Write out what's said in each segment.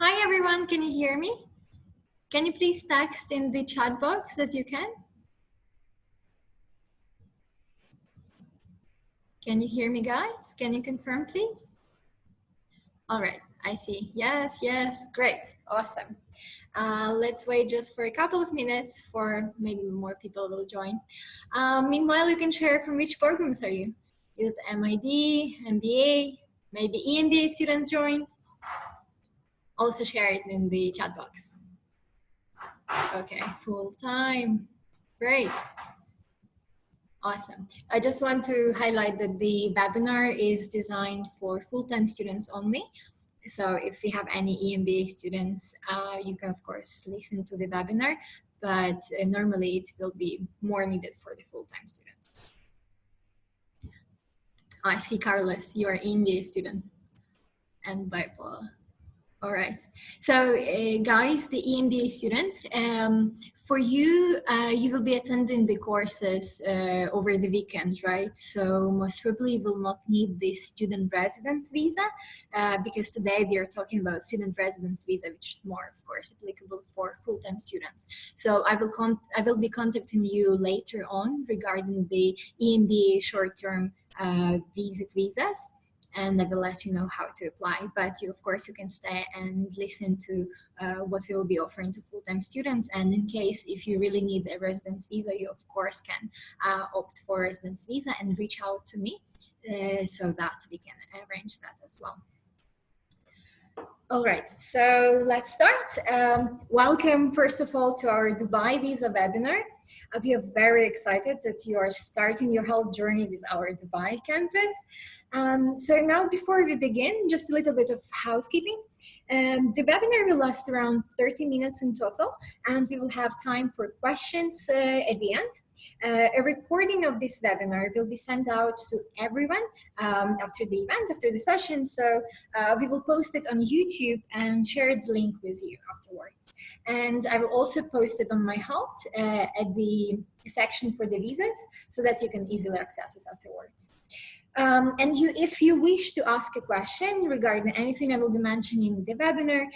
Hi everyone, can you hear me? Can you please text in the chat box that you can? Can you hear me, guys? Can you confirm, please? All right, I see. Yes, great, awesome. Let's wait just for a couple of minutes for maybe more people will join. Meanwhile, you can share from which programs are you? Is it MID, MBA, maybe EMBA students joined? Also share it in the chat box. Okay, full time, great. Awesome. I just want to highlight that the webinar is designed for full-time students only. So if we have any EMBA students, you can of course listen to the webinar, but normally it will be more needed for the full-time students. I see Carlos, you are EMBA student and bipolar. All right. So guys, the EMBA students, for you, you will be attending the courses over the weekend, right? So most probably you will not need the student residence visa because today we are talking about student residence visa, which is more, of course, applicable for full-time students. So I will be contacting you later on regarding the EMBA short-term visas. And I will let you know how to apply. But you, of course, you can stay and listen to what we will be offering to full-time students. And in case if you really need a residence visa, you of course can opt for residence visa and reach out to me so that we can arrange that as well. All right, so let's start. Welcome, first of all, to our Dubai Visa webinar. We are very excited that you are starting your health journey with our Dubai campus. So now, before we begin, just a little bit of housekeeping. The webinar will last around 30 minutes in total, and we will have time for questions at the end. A recording of this webinar will be sent out to everyone after the event, after the session. So we will post it on YouTube and share the link with you afterwards. And I will also post it on my Hult at the section for the visas so that you can easily access it afterwards. And if you wish to ask a question regarding anything I will be mentioning in the webinar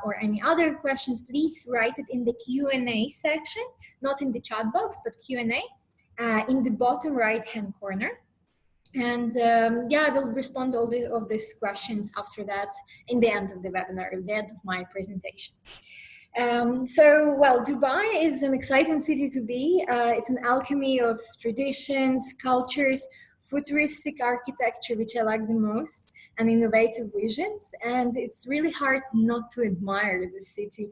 or any other questions, please write it in the Q&A section, not in the chat box, but Q&A in the bottom right-hand corner. And yeah, I will respond to all these questions after that in the end of the webinar, at the end of my presentation. Well, Dubai is an exciting city to be. It's an alchemy of traditions, cultures, futuristic architecture, which I like the most, and innovative visions. And it's really hard not to admire the city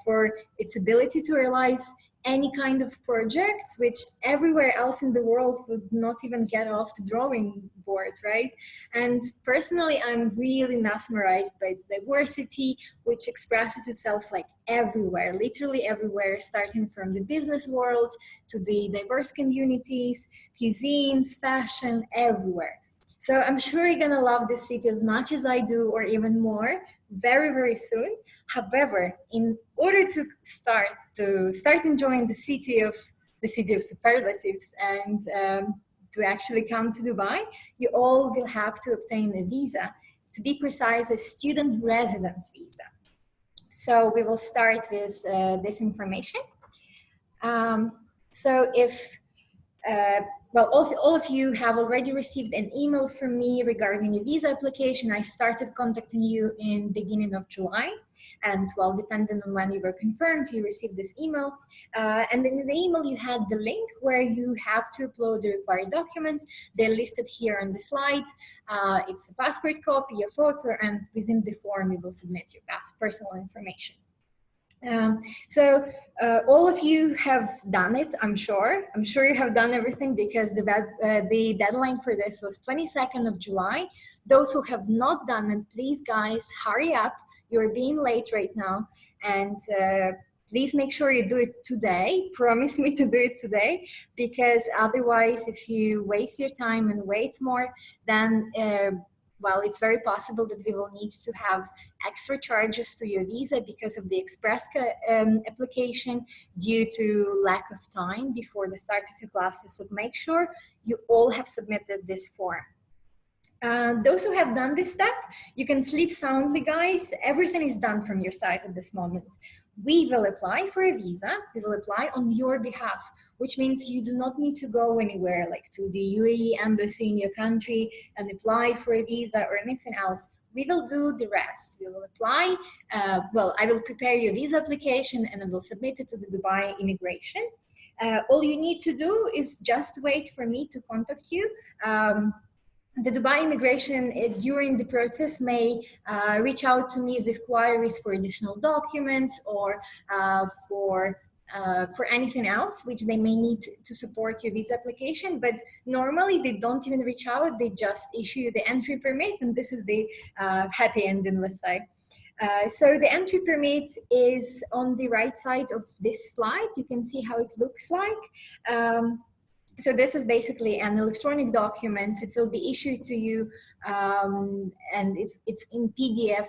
for its ability to realize any kind of project which everywhere else in the world would not even get off the drawing board, right? And personally, I'm really mesmerized by the diversity which expresses itself like everywhere, literally everywhere, starting from the business world to the diverse communities, cuisines, fashion, everywhere. So I'm sure you're gonna love this city as much as I do, or even more, very, very soon. However, in order to start enjoying the city of superlatives and to actually come to Dubai, you all will have to obtain a visa. To be precise, a student residence visa. So we will start with this information. So if well, all of you have already received an email from me regarding your visa application. I started contacting you in beginning of July, and well, depending on when you were confirmed, you received this email. And then in the email, you had the link where you have to upload the required documents. They're listed here on the slide. It's a passport copy, a photo, and within the form, you will submit your personal information. All of you have done it, I'm sure. I'm sure you have done everything because the deadline for this was 22nd of July. Those who have not done it, please guys, hurry up. You're being late right now. And please make sure you do it today. Promise me to do it today, because otherwise if you waste your time and wait more, then well, it's very possible that we will need to have extra charges to your visa because of the express application due to lack of time before the start of your classes. So make sure you all have submitted this form. Those who have done this step, you can sleep soundly, guys. Everything is done from your side at this moment. We will apply for a visa. We will apply on your behalf, which means you do not need to go anywhere, like to the UAE embassy in your country and apply for a visa or anything else. We will do the rest. We will apply. Well, I will prepare your visa application and I will submit it to the Dubai immigration. All you need to do is just wait for me to contact you. The Dubai immigration during the process may reach out to me with queries for additional documents or for anything else which they may need to support your visa application. But normally they don't even reach out, they just issue you the entry permit, and this is the happy ending, let's say. So the entry permit is on the right side of this slide. You can see how it looks like. So this is basically an electronic document. It will be issued to you and it's in PDF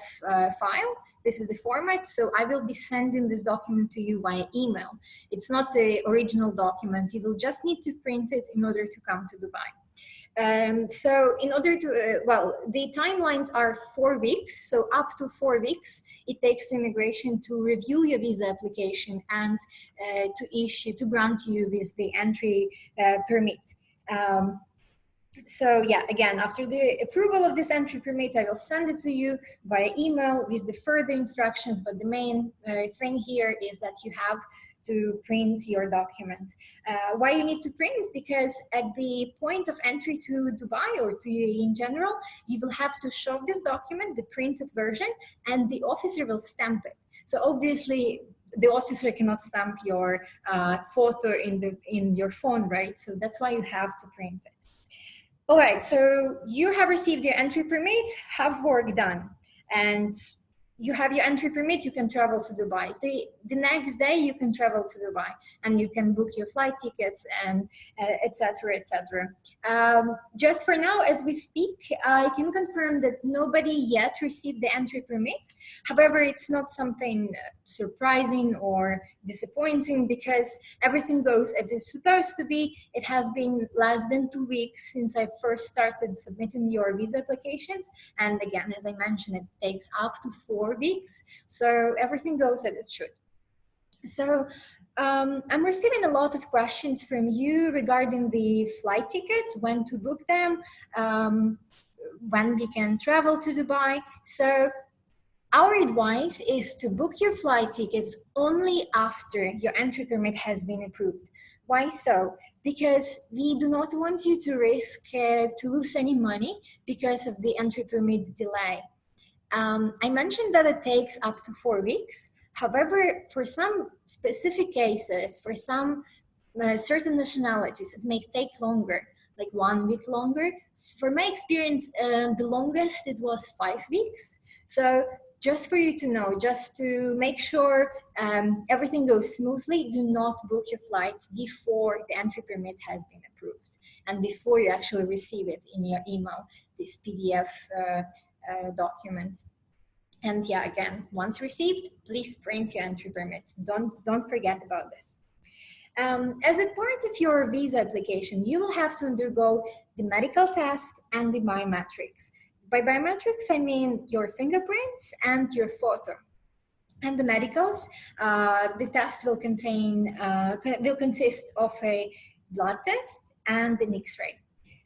file. This is the format. So I will be sending this document to you via email. It's not the original document. You will just need to print it in order to come to Dubai. So in order to, well, the timelines are 4 weeks. So up to 4 weeks, it takes to immigration to review your visa application and to grant you with the entry permit. So yeah, again, after the approval of this entry permit, I will send it to you via email with the further instructions. But the main thing here is that you have to print your document. Why you need to print? Because at the point of entry to Dubai or to UAE in general, you will have to show this document, the printed version, and the officer will stamp it. So obviously, the officer cannot stamp your photo in your phone, right? So that's why you have to print it. All right, so you have received your entry permit, have work done, and you have your entry permit, you can travel to Dubai. The next day you can travel to Dubai and you can book your flight tickets and etc. etc. Just for now, as we speak, I can confirm that nobody yet received the entry permit. However, it's not something surprising or disappointing because everything goes as it's supposed to be. It has been less than 2 weeks since I first started submitting your visa applications. And again, as I mentioned, it takes up to 4 weeks. So everything goes as it should. So I'm receiving a lot of questions from you regarding the flight tickets, when to book them, when we can travel to Dubai. So our advice is to book your flight tickets only after your entry permit has been approved. Why so? Because we do not want you to risk to lose any money because of the entry permit delay. I mentioned that it takes up to 4 weeks. However, for some specific cases, for some certain nationalities, it may take longer, like 1 week longer. For my experience, the longest it was 5 weeks. So just for you to know, just to make sure everything goes smoothly, do not book your flights before the entry permit has been approved and before you actually receive it in your email, this PDF document. And yeah, again, once received, please print your entry permit. Don't forget about this. As a part of your visa application, you will have to undergo the medical test and the biometrics. By biometrics, I mean your fingerprints and your photo. And the medicals, the test will consist of a blood test and an X-ray.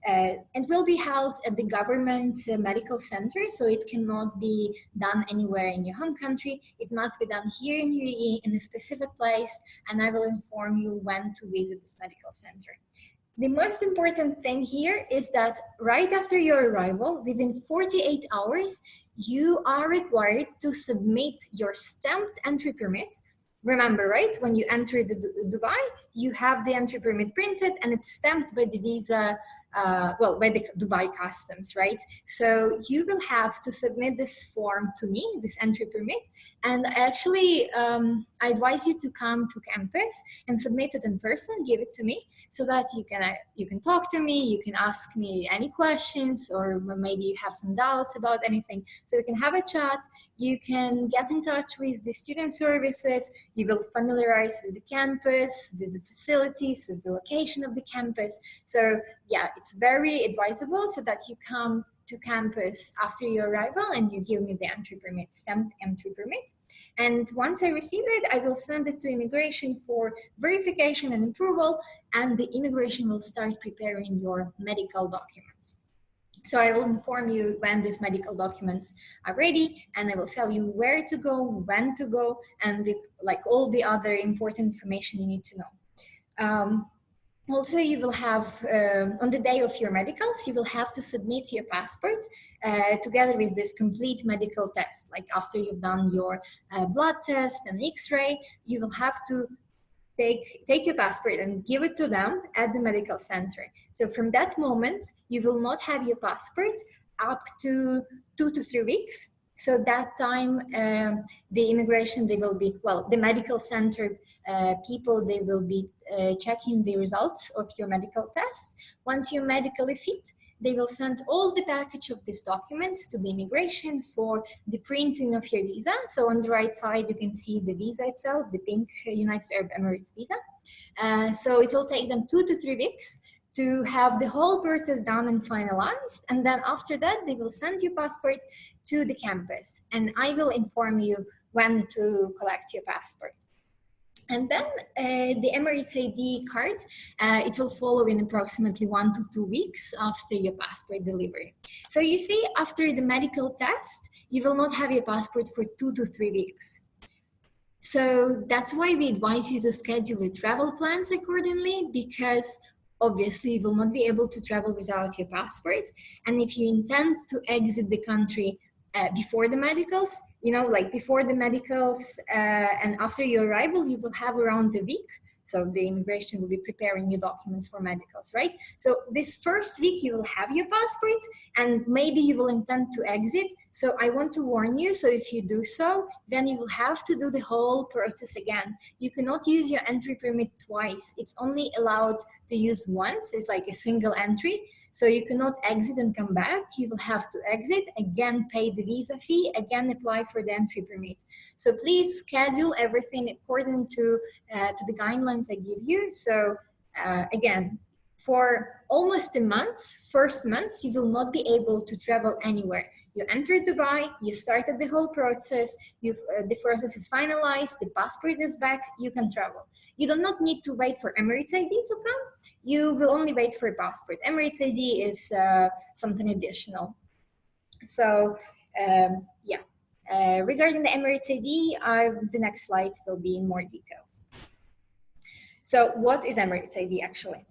And will be held at the government medical center, so it cannot be done anywhere in your home country. It must be done here in UAE in a specific place, and I will inform you when to visit this medical center. The most important thing here is that right after your arrival, within 48 hours, you are required to submit your stamped entry permit. Remember, right, when you enter Dubai, you have the entry permit printed and it's stamped by the visa, by the Dubai customs, right? So you will have to submit this form to me, this entry permit, and actually I advise you to come to campus and submit it in person, give it to me, so that you can talk to me, you can ask me any questions, or maybe you have some doubts about anything. So we can have a chat, you can get in touch with the student services, you will familiarize with the campus, with the facilities, with the location of the campus. So yeah, it's very advisable so that you come to campus after your arrival, and you give me the entry permit, stamped entry permit. And once I receive it, I will send it to immigration for verification and approval, and the immigration will start preparing your medical documents. So I will inform you when these medical documents are ready, and I will tell you where to go, when to go, and like all the other important information you need to know. Also, you will have, on the day of your medicals, you will have to submit your passport together with this complete medical test. Like after you've done your blood test and x-ray, you will have to take your passport and give it to them at the medical center. So from that moment, you will not have your passport up to 2 to 3 weeks. So that time, the immigration, they will be, well, the medical center people, they will be checking the results of your medical test. Once you're medically fit, they will send all the package of these documents to the immigration for the printing of your visa. So on the right side, you can see the visa itself, the pink United Arab Emirates visa. So it will take them 2 to 3 weeks to have the whole process done and finalized. And then after that, they will send your passport to the campus. And I will inform you when to collect your passport. And then the Emirates ID card, it will follow in approximately 1 to 2 weeks after your passport delivery. So you see, after the medical test, you will not have your passport for 2 to 3 weeks. So that's why we advise you to schedule your travel plans accordingly, because obviously you will not be able to travel without your passport. And if you intend to exit the country before the medicals, you know, like before the medicals and after your arrival, you will have around a week. So the immigration will be preparing your documents for medicals, right? So this first week you will have your passport, and maybe you will intend to exit. So I want to warn you, so if you do so, then you will have to do the whole process again. You cannot use your entry permit twice. It's only allowed to use once. It's like a single entry. So you cannot exit and come back. You will have to exit, again pay the visa fee, again apply for the entry permit. So please schedule everything according to the guidelines I give you. So again, for almost a month, first month, you will not be able to travel anywhere. You entered Dubai, you started the whole process, the process is finalized, the passport is back, you can travel. You do not need to wait for Emirates ID to come, you will only wait for a passport. Emirates ID is something additional. So regarding the Emirates ID, the next slide will be in more details. So what is Emirates ID actually?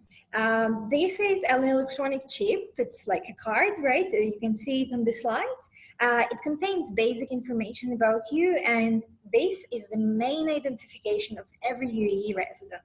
This is an electronic chip. It's like a card, right? You can see it on the slide. It contains basic information about you, and this is the main identification of every UAE resident.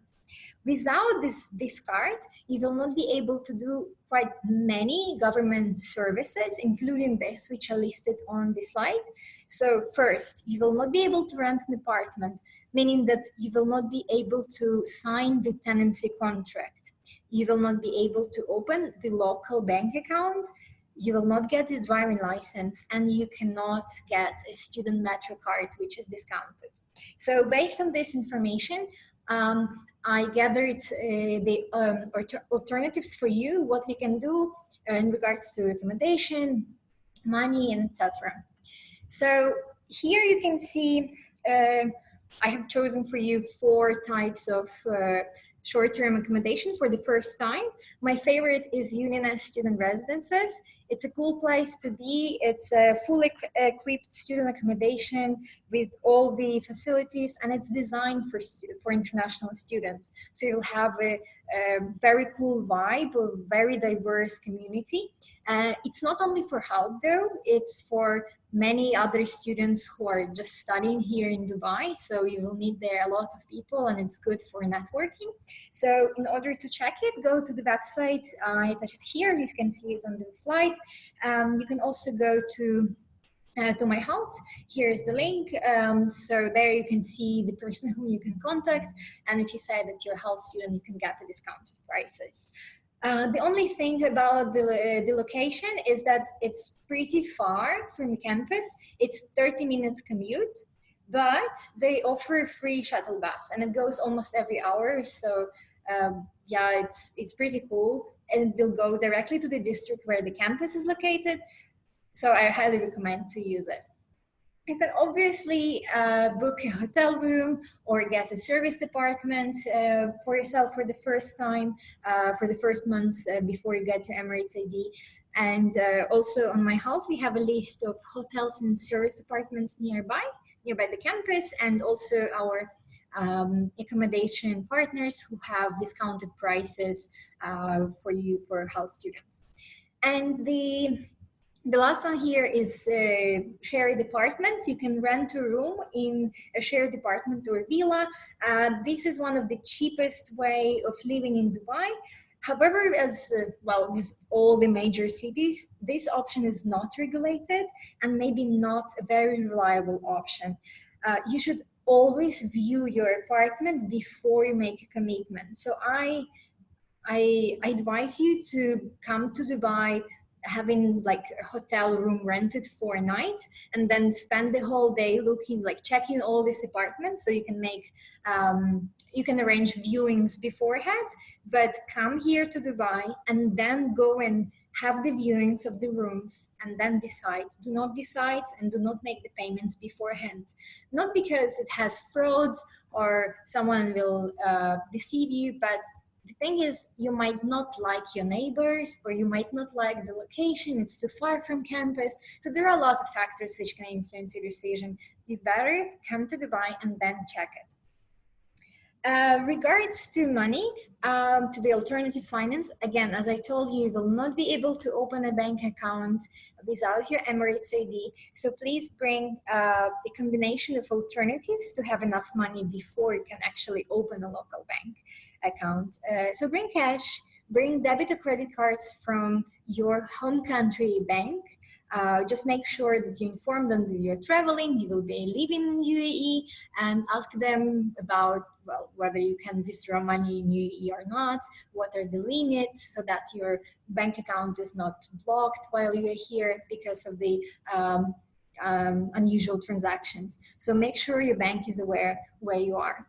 Without this card, you will not be able to do quite many government services, including this, which are listed on the slide. So first, you will not be able to rent an apartment, meaning that you will not be able to sign the tenancy contract. You will not be able to open the local bank account. You will not get a driving license, and you cannot get a student metro card, which is discounted. So based on this information, I gathered the alternatives for you, what we can do in regards to accommodation, money, and etc. So here you can see I have chosen for you 4 types of short-term accommodation for the first time. My favorite is Unionist Student Residences. It's a cool place to be. It's a fully equipped student accommodation with all the facilities, and it's designed for international students. So you'll have a very cool vibe, a very diverse community. It's not only for Hult though, it's for many other students who are just studying here in Dubai. So you will meet there a lot of people, and it's good for networking. So in order to check it, go to the website. I attach it here. You can see it on the slide. You can also go to my Hult. Here's the link. So there you can see the person whom you can contact. And if you say that you're a Hult student, you can get the discounted prices. The only thing about the location is that it's pretty far from the campus. It's 30 minutes commute, but they offer a free shuttle bus, and it goes almost every hour. So yeah, it's pretty cool. And it will go directly to the district where the campus is located. So I highly recommend to use it. You can obviously book a hotel room or get a service department for yourself for the first time, for the first months before you get your Emirates ID. And also on my house, we have a list of hotels and service departments nearby the campus, and also our accommodation partners who have discounted prices for you for health students. And the last one here is shared apartments. You can rent a room in a shared apartment or villa. This is one of the cheapest way of living in Dubai. However, as well, with all the major cities, this option is not regulated and maybe not a very reliable option. You should always view your apartment before you make a commitment. So I advise you to come to Dubai having like a hotel room rented for a night, and then spend the whole day looking, like checking all these apartments, so you can make you can arrange viewings beforehand. But come here to Dubai and then go and have the viewings of the rooms and then decide. Do not decide and do not make the payments beforehand, not because it has frauds or someone will deceive you, but the thing is, you might not like your neighbors, or you might not like the location, it's too far from campus. So there are a lot of factors which can influence your decision. You better come to Dubai and then check it. Regards to money, to the alternative finance, again, as I told you, you will not be able to open a bank account without your Emirates ID. So please bring a combination of alternatives to have enough money before you can actually open a local bank account. So bring cash, bring debit or credit cards from your home country bank. Just make sure that you inform them that you're traveling, you will be living in UAE, and ask them about, well, whether you can withdraw money in UAE or not, what are the limits, so that your bank account is not blocked while you're here because of the unusual transactions. So make sure your bank is aware where you are.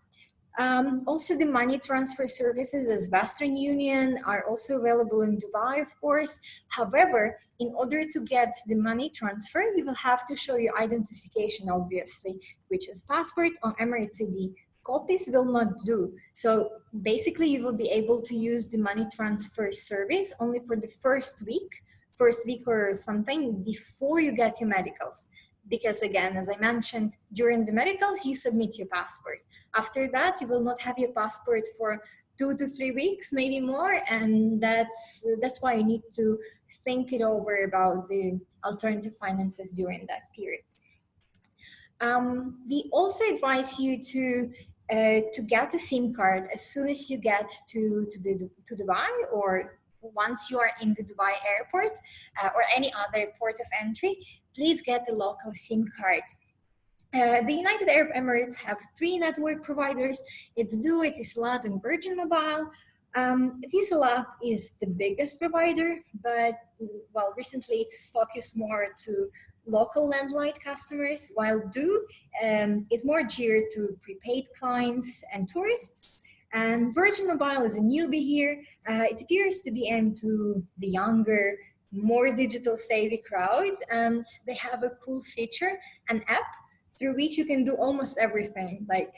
Also, the money transfer services as Western Union are also available in Dubai, of course. However, in order to get the money transfer, you will have to show your identification, obviously, which is passport or Emirates ID. Copies will not do. So basically, you will be able to use the money transfer service only for the first week or something before you get your medicals. Because again, as I mentioned, during the medicals, you submit your passport. After that, you will not have your passport for 2 to 3 weeks, maybe more. And that's why you need to think it over about the alternative finances during that period. We also advise you to get a SIM card as soon as you get to Dubai, or once you are in the Dubai airport or any other port of entry. Please get the local SIM card. The United Arab Emirates have 3 network providers. It's Du, Etisalat, and Virgin Mobile. Etisalat is the biggest provider, but well, recently it's focused more to local landline customers, while Du is more geared to prepaid clients and tourists. And Virgin Mobile is a newbie here. It appears to be aimed to the younger, more digital savvy crowd, and they have a cool feature, an app through which you can do almost everything, like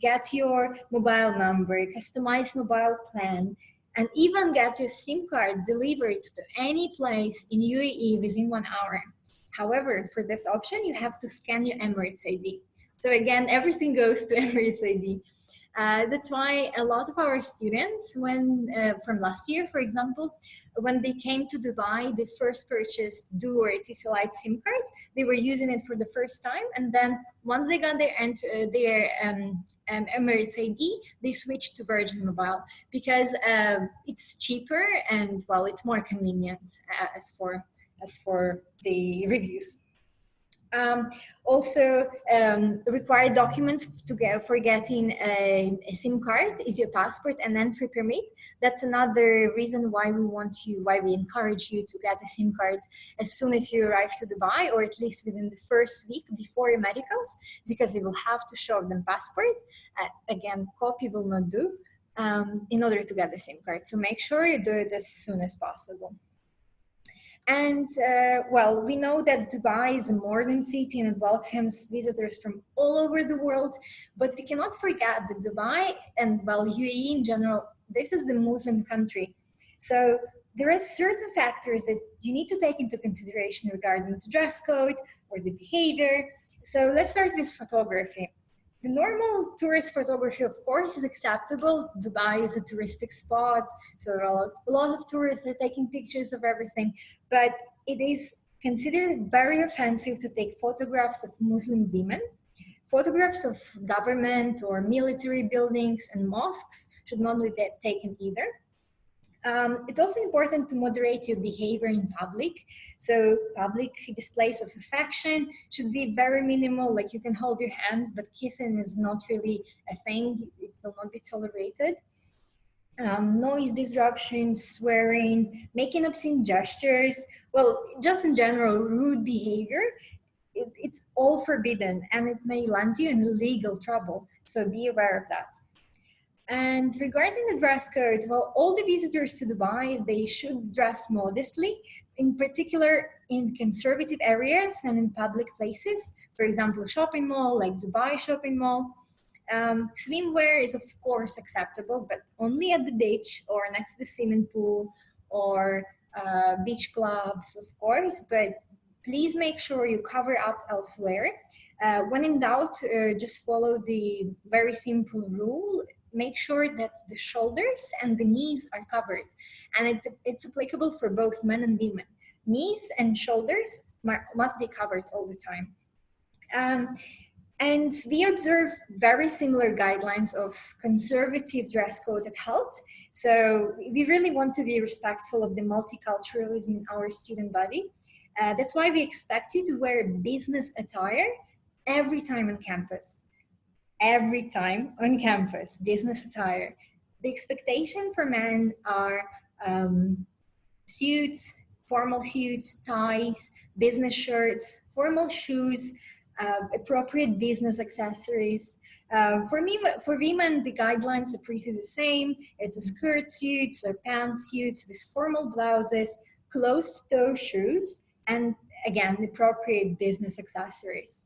get your mobile number, customize mobile plan, and even get your SIM card delivered to any place in UAE within 1 hour. However, for this option, you have to scan your Emirates ID. So again, everything goes to Emirates ID. That's why a lot of our students, when from last year, for example, when they came to Dubai, they first purchased Du or Etisalat SIM card. They were using it for the first time, and then once they got their Emirates ID, they switched to Virgin Mobile because it's cheaper and well, it's more convenient as for the reviews. Also, required documents for getting a SIM card is your passport and entry permit. That's another reason why we encourage you to get a SIM card as soon as you arrive to Dubai, or at least within the first week before your medicals, because you will have to show them passport. Again, copy will not do in order to get the SIM card. So make sure you do it as soon as possible. And well, we know that Dubai is a modern city and it welcomes visitors from all over the world, but we cannot forget that Dubai and well, UAE in general, this is the Muslim country. So there are certain factors that you need to take into consideration regarding the dress code or the behavior. So let's start with photography. The normal tourist photography, of course, is acceptable. Dubai is a touristic spot, so a lot of tourists are taking pictures of everything, but it is considered very offensive to take photographs of Muslim women. Photographs of government or military buildings and mosques should not be taken either. It's also important to moderate your behavior in public. So public displays of affection should be very minimal, like you can hold your hands, but kissing is not really a thing. It will not be tolerated. Noise disruptions, swearing, making obscene gestures, well, just in general, rude behavior, it's all forbidden and it may land you in legal trouble. So be aware of that. And regarding the dress code, well, all the visitors to Dubai, they should dress modestly, in particular in conservative areas and in public places. For example, shopping mall, like Dubai shopping mall. Swimwear is of course acceptable, but only at the beach or next to the swimming pool or beach clubs, of course, but please make sure you cover up elsewhere. When in doubt, just follow the very simple rule. Make sure that the shoulders and the knees are covered. And it's applicable for both men and women. Knees and shoulders must be covered all the time. And we observe very similar guidelines of conservative dress code at Hult. So we really want to be respectful of the multiculturalism in our student body. That's why we expect you to wear business attire every time on campus. Every time on campus, business attire. The expectation for men are suits, formal suits, ties, business shirts, formal shoes, appropriate business accessories. For women, the guidelines are pretty the same. It's a skirt suits or pants suits with formal blouses, closed-toe shoes, and again, the appropriate business accessories.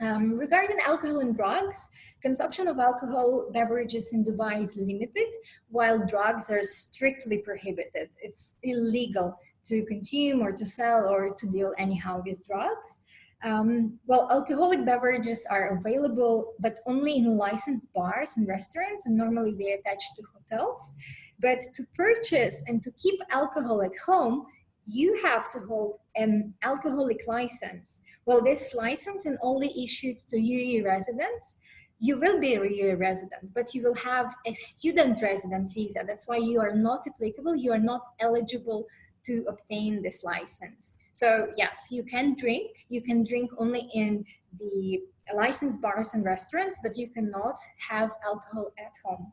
Regarding alcohol and drugs, consumption of alcohol beverages in Dubai is limited, while drugs are strictly prohibited. It's illegal to consume or to sell or to deal anyhow with drugs. Well, alcoholic beverages are available, but only in licensed bars and restaurants, and normally they're attached to hotels. But to purchase and to keep alcohol at home, you have to hold an alcoholic license. Well, this license is only issued to UAE residents. You will be a UAE resident, but you will have a student resident visa. That's why you are not applicable. You are not eligible to obtain this license. So yes, you can drink. You can drink only in the licensed bars and restaurants, but you cannot have alcohol at home.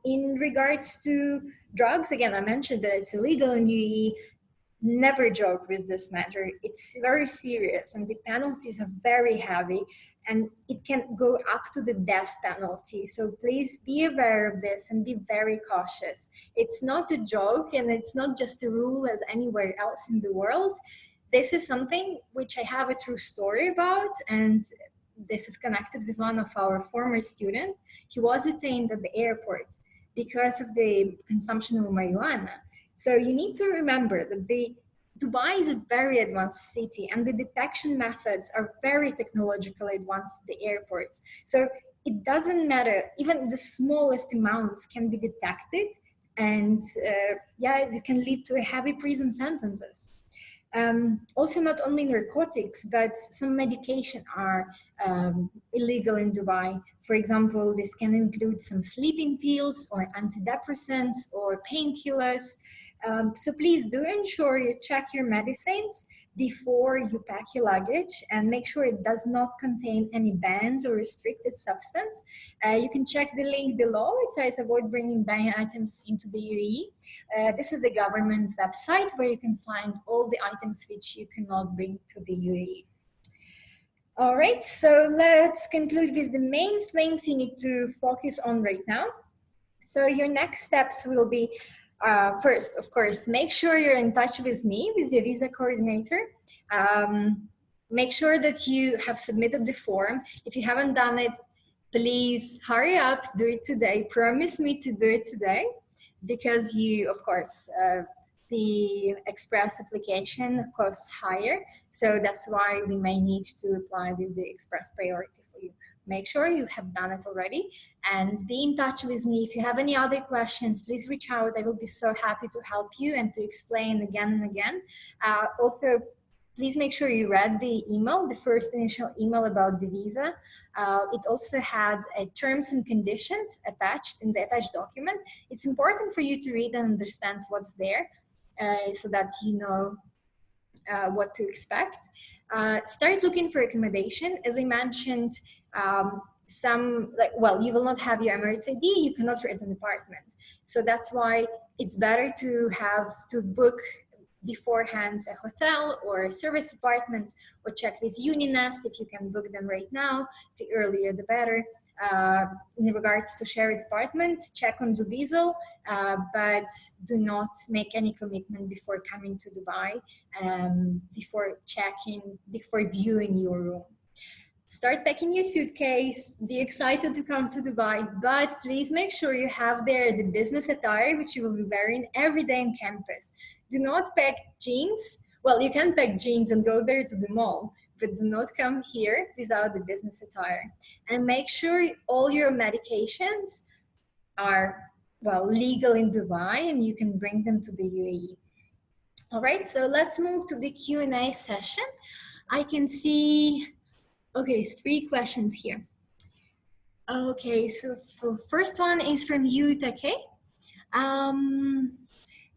In regards to drugs, again, I mentioned that it's illegal in UAE. Never joke with this matter. It's very serious and the penalties are very heavy and it can go up to the death penalty. So please be aware of this and be very cautious. It's not a joke and it's not just a rule as anywhere else in the world. This is something which I have a true story about, and this is connected with one of our former students. He was detained at the airport because of the consumption of marijuana. So you need to remember that Dubai is a very advanced city and the detection methods are very technologically advanced at the airports. So it doesn't matter, even the smallest amounts can be detected, and yeah, it can lead to heavy prison sentences. Also, not only narcotics, but some medication are illegal in Dubai. For example, this can include some sleeping pills or antidepressants or painkillers. So please do ensure you check your medicines before you pack your luggage and make sure it does not contain any banned or restricted substance. You can check the link below. It says avoid bringing banned items into the UAE. This is the government website where you can find all the items which you cannot bring to the UAE. All right, so let's conclude with the main things you need to focus on right now. So your next steps will be First, of course, make sure you're in touch with me, with your visa coordinator. Make sure that you have submitted the form. If you haven't done it, please hurry up, do it today. Promise me to do it today, because you, of course, the express application costs higher. So that's why we may need to apply with the express priority for you. Make sure you have done it already and be in touch with me. If you have any other questions, please reach out. I will be so happy to help you and to explain again and again. Also, please make sure you read the email, the first initial email about the visa. It also had terms and conditions attached in the attached document. It's important for you to read and understand what's there, so that you know what to expect. Start looking for accommodation. As I mentioned, you will not have your Emirates ID, you cannot rent an apartment. So that's why it's better to book beforehand a hotel or a service apartment, or check with Uninest if you can book them right now. The earlier the better. In regards to shared apartment, check on Dubizzle, but do not make any commitment before coming to Dubai, before viewing your room. Start packing your suitcase, be excited to come to Dubai, but please make sure you have there the business attire, which you will be wearing every day on campus. Do not pack jeans. Well, you can pack jeans and go there to the mall, but do not come here without the business attire. And make sure all your medications are, legal in Dubai and you can bring them to the UAE. All right, so let's move to the Q&A session. I can see, okay, 3 questions here. Okay, so first one is from you, Take.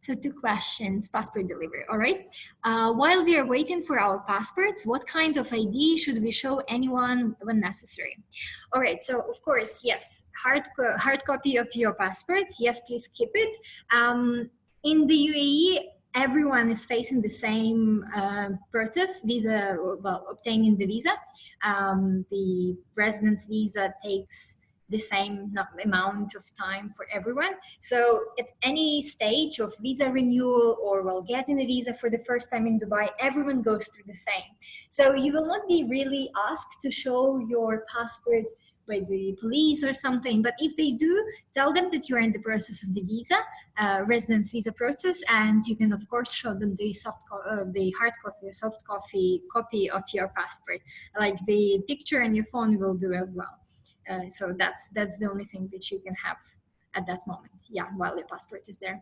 So 2 questions, passport delivery, all right. While we are waiting for our passports, what kind of ID should we show anyone when necessary? All right, so of course, yes, hard copy of your passport. Yes, please keep it. In the UAE, everyone is facing the same process, obtaining the visa. The residence visa takes the same amount of time for everyone. So at any stage of visa renewal or getting a visa for the first time in Dubai, everyone goes through the same. So you will not be really asked to show your passport by the police or something, but if they do, tell them that you are in the process of the visa, residence visa process, and you can of course show them the hard copy or soft copy of your passport, like the picture on your phone will do as well. So that's the only thing that you can have at that moment, while your passport is there.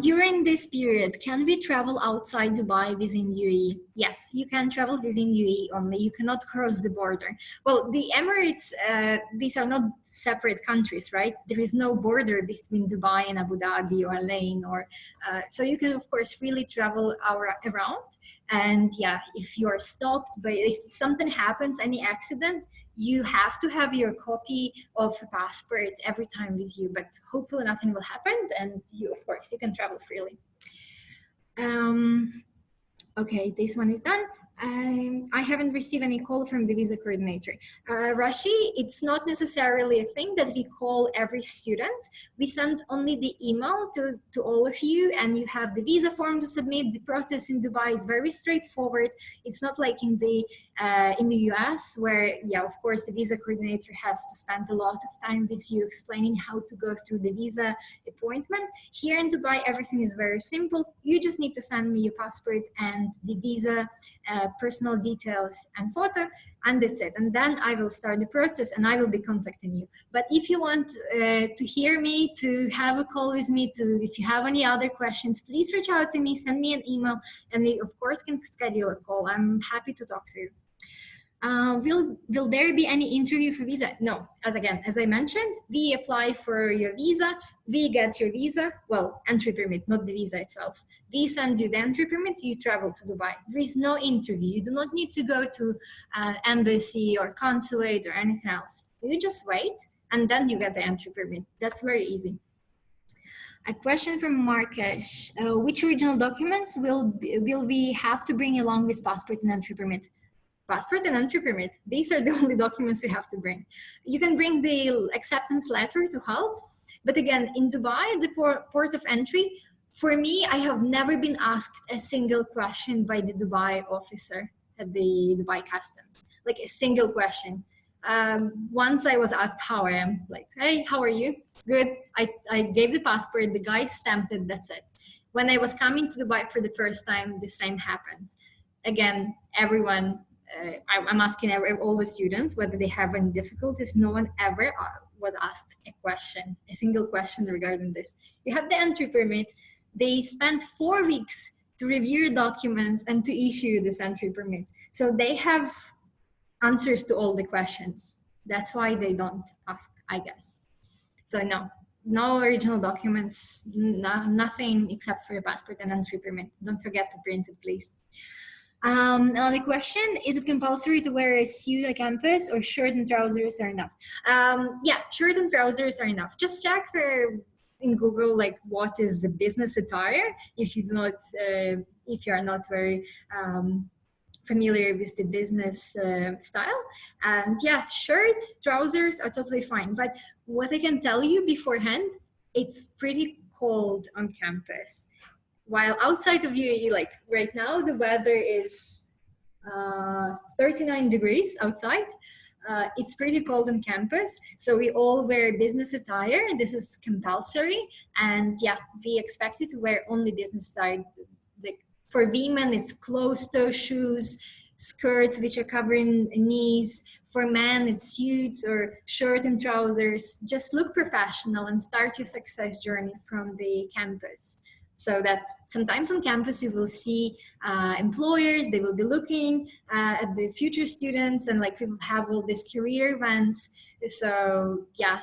During this period, can we travel outside Dubai within UAE? Yes, you can travel within UAE only. You cannot cross the border. Well, the Emirates, these are not separate countries, right? There is no border between Dubai and Abu Dhabi or Al Ain, so you can of course freely travel around. And if you are stopped, but if something happens, any accident, you have to have your copy of a passport every time with you, but hopefully nothing will happen, and you, of course, you can travel freely. Okay, this one is done. I haven't received any call from the visa coordinator. Rashi, it's not necessarily a thing that we call every student. We send only the email to all of you, and you have the visa form to submit. The process in Dubai is very straightforward. It's not like in the US where, of course, the visa coordinator has to spend a lot of time with you explaining how to go through the visa appointment. Here in Dubai, everything is very simple. You just need to send me your passport and the visa personal details and photo, and that's it. And then I will start the process and I will be contacting you. But if you want to hear me, to have a call with me, if you have any other questions, please reach out to me, send me an email, and we of course can schedule a call. I'm happy to talk to you. Will there be any interview for visa? No, as I mentioned, we apply for your visa, we get your visa, entry permit, not the visa itself. We send you the entry permit, you travel to Dubai. There is no interview. You do not need to go to embassy or consulate or anything else. You just wait and then you get the entry permit. That's very easy. A question from Markesh. Which original documents will we have to bring along with passport and entry permit? Passport and entry permit. These are the only documents you have to bring. You can bring the acceptance letter to Hult, But again, in Dubai, the port of entry, for me, I have never been asked a single question by the Dubai officer at the Dubai customs, like a single question. Once I was asked how I am, like, hey, how are you? Good. I gave the passport, the guy stamped it, that's it. When I was coming to Dubai for the first time, the same happened. Again, everyone, I'm asking all the students whether they have any difficulties. No one ever was asked a question, a single question regarding this. You have the entry permit. They spent 4 weeks to review documents and to issue this entry permit. So they have answers to all the questions. That's why they don't ask, I guess. So no original documents, nothing except for your passport and entry permit. Don't forget to print it, please. Another question, is it compulsory to wear a suit at campus or shirt and trousers are enough? Yeah, shirt and trousers are enough. Just check in Google, like, what is the business attire if you do not, if you are not very familiar with the business style. And yeah, shirt, trousers are totally fine. But what I can tell you beforehand, it's pretty cold on campus. While outside of UAE, like right now, the weather is 39 degrees outside. It's pretty cold on campus, so we all wear business attire. This is compulsory, and yeah, we expect you to wear only business attire. Like for women, it's closed-toe shoes, skirts which are covering knees. For men, it's suits or shirt and trousers. Just look professional and start your success journey from the campus. So that sometimes on campus you will see employers, they will be looking at the future students, and like we will have all these career events. So yeah,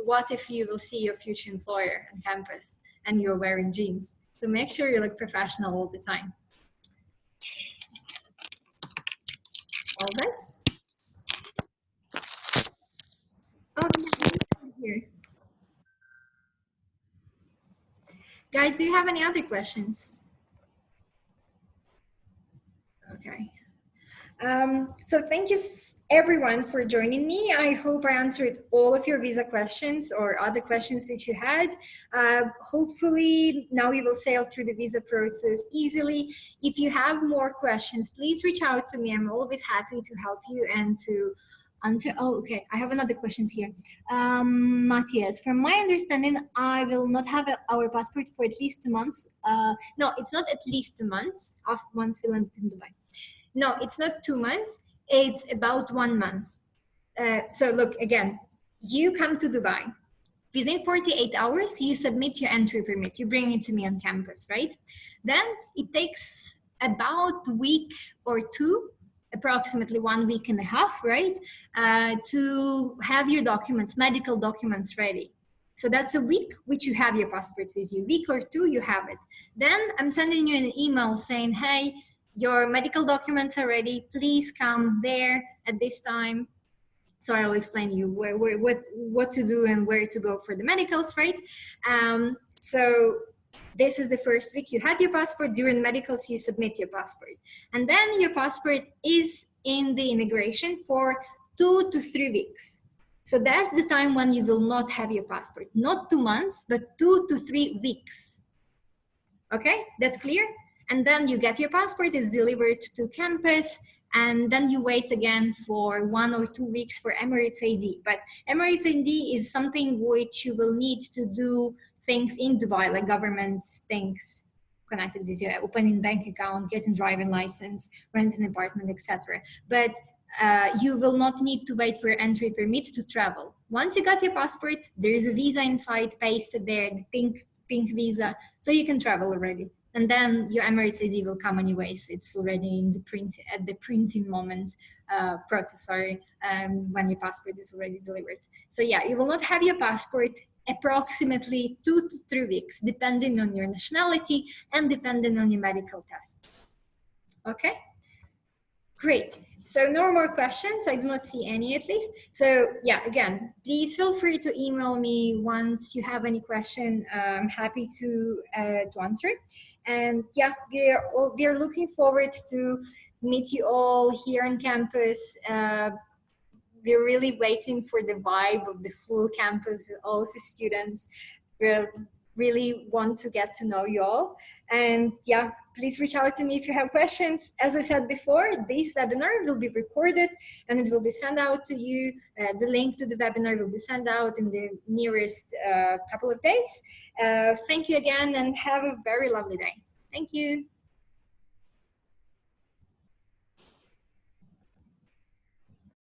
what if you will see your future employer on campus and you're wearing jeans? So make sure you look professional all the time. All right. Oh, yeah, here. Guys, do you have any other questions? Okay. So thank you everyone for joining me. I hope I answered all of your visa questions or other questions which you had. Hopefully now you will sail through the visa process easily. If you have more questions, please reach out to me. I'm always happy to help you and to answer. Oh, okay. I have another questions here. Matthias, from my understanding, I will not have our passport for at least 2 months. No, it's not at least 2 months. Once we landed in Dubai. No, it's not 2 months. It's about 1 month. So look, again, you come to Dubai. Within 48 hours, you submit your entry permit. You bring it to me on campus, right? Then it takes about a week or two, approximately 1.5 weeks, right? To have your documents, medical documents ready. So that's a week which you have your passport with you. Week or two, you have it. Then I'm sending you an email saying, hey, your medical documents are ready. Please come there at this time. So I'll explain you what to do and where to go for the medicals, right? So this is the first week. You had your passport. During medicals, you submit your passport. And then your passport is in the immigration for 2 to 3 weeks. So that's the time when you will not have your passport. Not 2 months, but 2 to 3 weeks. Okay, that's clear? And then you get your passport, it's delivered to campus, and then you wait again for 1 or 2 weeks for Emirates ID. But Emirates ID is something which you will need to do things in Dubai, like government things connected with you, opening bank account, getting driving license, renting an apartment, etc. But you will not need to wait for your entry permit to travel. Once you got your passport, there is a visa inside, pasted there, the pink visa, so you can travel already. And then your Emirates ID will come anyways. It's already in the print at the printing moment process, sorry, when your passport is already delivered. So yeah, you will not have your passport approximately 2 to 3 weeks, depending on your nationality and depending on your medical tests. Okay, great. So no more questions. I do not see any at least. So yeah, again, please feel free to email me once you have any question. I'm happy to answer. And yeah, we are looking forward to meet you all here on campus. we're really waiting for the vibe of the full campus with all the students. We're really want to get to know you all. And yeah, please reach out to me if you have questions. As I said before, this webinar will be recorded and it will be sent out to you. The link to the webinar will be sent out in the nearest couple of days. Thank you again and have a very lovely day. Thank you.